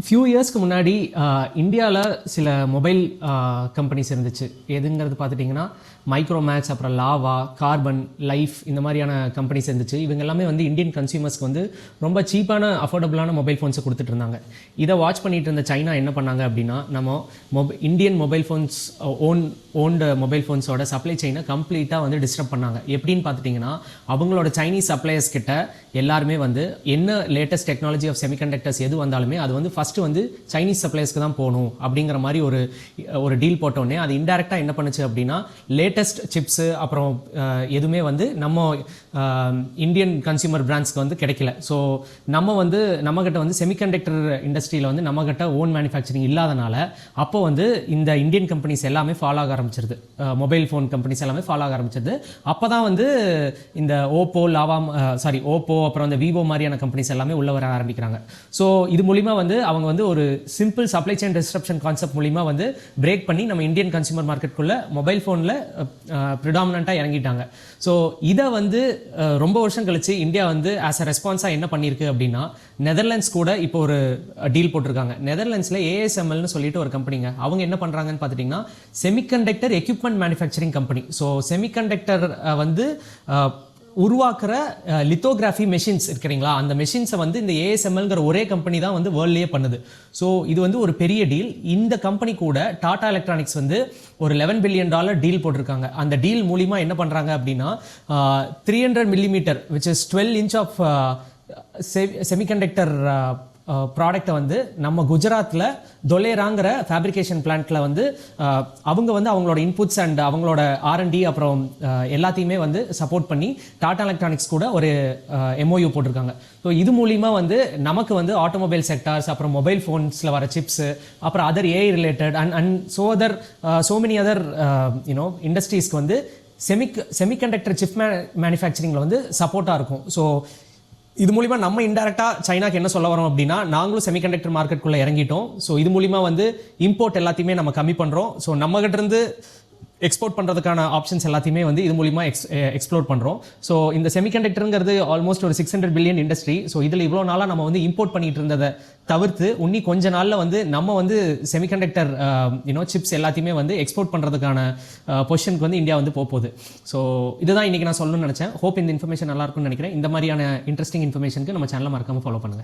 Few இயர்ஸ்க்கு முன்னாடி இந்தியாவில் சில மொபைல் கம்பெனிஸ் இருந்துச்சு. எதுங்கிறது பார்த்துட்டிங்கன்னா மைக்ரோமேக்ஸ், அப்புறம் லாவா, கார்பன், லைஃப், இந்த மாதிரியான கம்பெனிஸ் இருந்துச்சு. இவங்க எல்லாமே வந்து இந்தியன் கன்சியூமர்ஸ்க்கு வந்து ரொம்ப சீப்பான அஃபோர்டபுளான மொபைல் ஃபோன்ஸை கொடுத்துட்டு இருந்தாங்க. இதை வாட்ச் பண்ணிட்டு இருந்த சைனா என்ன பண்ணாங்க அப்படின்னா, நம்ம இந்தியன் மொபைல் ஃபோன்ஸ் ஓன்டு மொபைல் ஃபோன்ஸோட சப்ளை செயினை கம்ப்ளீட்டாக வந்து டிஸ்டர்ப் பண்ணாங்க. எப்படின்னு பார்த்துட்டிங்கன்னா, அவங்களோட சைனீஸ் சப்ளையர்ஸ் கிட்ட எல்லாருமே வந்து என்ன லேட்டஸ்ட் டெக்னாலஜி ஆஃப் செமிகண்டக்டர்ஸ் எது வந்தாலுமே அது வந்து ஃபஸ்ட்டு வந்து சைனீஸ் சப்ளையர்ஸ்க்கு தான் போகணும் அப்படிங்கிற மாதிரி ஒரு டீல் போட்டோடனே அது இன்டெரக்டாக என்ன பண்ணுச்சு அப்படின்னா, லேட்டஸ்ட் சிப்ஸு அப்புறம் எதுவுமே வந்து நம்ம இந்தியன் கன்சியூமர் பிராண்ட்ஸ்க்கு வந்து கிடைக்கல. ஸோ நம்மகிட்ட வந்து செமிகண்டக்டர் இண்டஸ்ட்ரியில் வந்து நம்மகிட்ட ஓன் மேனுஃபேக்சரிங் இல்லாதனால அப்போ வந்து இந்த இந்தியன் கம்பெனிஸ் எல்லாமே ஃபாலோ ஆக ஆரம்பிச்சிருது. மொபைல் ஃபோன் கம்பெனிஸ் எல்லாமே ஃபாலோ ஆக ஆரம்பிச்சிருது. அப்போ தான் வந்து இந்த ஓப்போ அப்புறம் இந்த விவோ மாதிரியான கம்பெனிஸ் எல்லாமே உள்ள வர ஆரம்பிக்கிறாங்க. ஸோ இது மூலிமா வந்து அவங்க வந்து ஒரு simple supply chain disruption concept மூலிமா வந்து பிரேக் பண்ணி நம்ம இந்தியன் கன்சியூமர் மார்க்கெட்டுக்குள்ள மொபைல் ஃபோனில் ப்ரிடாமினண்ட்டாக இறங்கிட்டாங்க. ஸோ இதை வந்து ரொம்ப வருஷம் கழிச்சு இந்தியா வந்து ஆஸ் அ ரெஸ்பான்ஸாக என்ன பண்ணியிருக்கு அப்படின்னா, நெதர்லாண்ட்ஸ் கூட இப்போ ஒரு டீல் போட்டிருக்காங்க. நெதர்லாண்ட்ஸில் ஏஎஸ்எம்எல்னு சொல்லிட்டு ஒரு கம்பெனிங்க. அவங்க என்ன பண்ணுறாங்கன்னு பார்த்துட்டிங்கன்னா, semiconductor equipment manufacturing company. So semiconductor வந்து உருவாக்குற லித்தோகிராஃபி மெஷின்ஸ் இருக்கிறீங்களா, அந்த மெஷின்ஸை வந்து இந்த ஏஎஸ்எம்எல்ங்கிற ஒரே கம்பெனி தான் வந்து வேர்ல்ட்லேயே பண்ணுது. ஸோ இது வந்து ஒரு பெரிய டீல். இந்த கம்பெனி கூட டாடா எலக்ட்ரானிக்ஸ் வந்து ஒரு $11 பில்லியன் டீல் போட்டிருக்காங்க. அந்த டீல் மூலிமா என்ன பண்ணுறாங்க அப்படின்னா, 300 millimetre which is 12 inch of semiconductor ப்ராடக்டை வந்து நம்ம குஜராத்தில் தொலேராங்கிற ஃபேப்ரிகேஷன் பிளான்ட்டில் வந்து அவங்க வந்து அவங்களோட இன்புட்ஸ் அண்ட் அவங்களோட R&D அப்புறம் எல்லாத்தையுமே வந்து சப்போர்ட் பண்ணி டாடா எலக்ட்ரானிக்ஸ் கூட ஒரு MOU போட்டிருக்காங்க. ஸோ இது மூலிமா வந்து நமக்கு வந்து ஆட்டோமொபைல் செக்டார்ஸ், அப்புறம் மொபைல் ஃபோன்ஸில் வர சிப்ஸு, அப்புறம் other AI related and so many other இண்டஸ்ட்ரீஸ்க்கு வந்து செமிகண்டக்டர் சிப் மேனுஃபேக்சரிங்கில் வந்து சப்போர்ட்டாக இருக்கும். ஸோ இது மூலிமா நம்ம இன்டெரக்டாக சைனாக்கு என்ன சொல்ல வரோம் அப்படின்னா, நாங்களும் செமிகண்டக்டர் மார்க்கெட்டுக்குள்ளே இறங்கிட்டோம். ஸோ இது மூலிமா வந்து இம்போர்ட் எல்லாத்தையுமே நம்ம கம்மி பண்ணுறோம். ஸோ நம்மகிட்ட இருந்து எக்ஸ்போர்ட் பண்ணுறதுக்கான ஆப்ஷன்ஸ் எல்லாத்தையுமே வந்து இது மூலிமா எக்ஸ்ப்ளோர் பண்ணுறோம். ஸோ இந்த செமிகண்டக்டருங்கிறது ஆல்மோஸ்ட் ஒரு 600 பில்லியன் இண்டஸ்ட்ரி. ஸோ இதில் இவ்வளோ நாளாக நம்ம வந்து இம்போர்ட் பண்ணிட்டு இருந்ததை தவிர்த்து இன்னி கொஞ்ச நாளில் வந்து நம்ம வந்து செமிகண்டக்டர் சிப்ஸ் எல்லாத்தையுமே வந்து எக்ஸ்போர்ட் பண்ணுறதுக்கான பொசிஷனுக்கு வந்து இந்தியா வந்து போகுது. ஸோ இதுதான் இன்றைக்கி நான் சொல்லணும்னு நினச்சேன். ஹோப் இந்த இன்ஃபர்மேஷன் நல்லா இருக்கும்னு நினைக்கிறேன். இந்த மாதிரியான இன்ட்ரெஸ்டிங் இன்ஃபர்மேஷனுக்கு நம்ம சேனலை மறக்காமல் ஃபாலோ பண்ணுங்கள்.